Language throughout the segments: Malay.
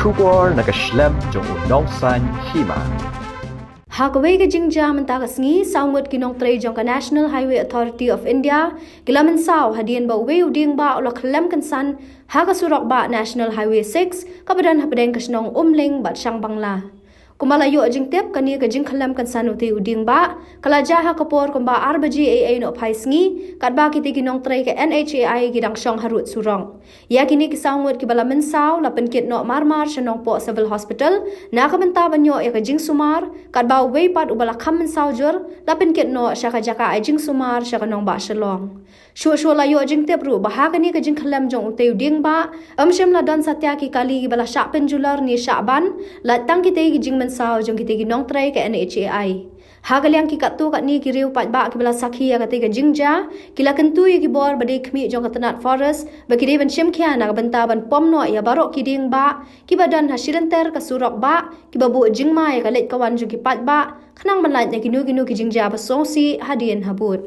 Shubor na Khyllem jong unong san Hima. Hakaway ka jingja mentakas ngi saungut kinong tray jong ka National Highway Authority of India gila Mynsaw hadian ba uwe Diengbah ulo Khyllem Kynsan haka Surok ba National Highway 6 kabadan hapadeng kasnong Umling bat siyang Bangla. Kumalayo jing tip kani ka jing Khyllem Kynsan uti Diengbah kalaja hakapor kumba arbaji AA no phais ngi katba kiti kinong tray ka NH-6 gidang syong harut surong. Ya kini kisaungut ki bala Mynsaw lapen kit no marmar syanong po civil hospital na kabenta banyo ya ka jing sumar katba uwe pat ubala kam Mynsaw jur lapen kit no syaka jaka ay jing sumar syaka nong ba syalong. Shua layo jing tip ru bahaka ni ka jing Khyllem jong uti Diengbah amsyam ladan satya ki kali ki bala syak penjular ni Syaban latang kiti ki jing Mynsaw jong kiti ginong tray ke NH-6. Hagaliang ki katu kat ni ki riu pat ba ki bala sakhi ya kati ka jingja kila kentu ya ki bor bade khmi jong katanat forest bagi de ban syem khia na benta ban pomno ya barok ki Diengbah ki badan hasilenter ka Surok ba ki babu jingma ya ka let kawan jong ki pat ba khnang banlat ya ginu ki jingja basongsi hadien habut.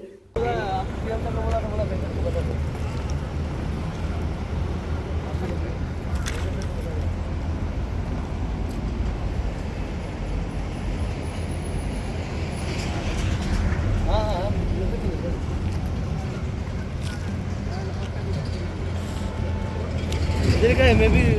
Jadi kayak maybe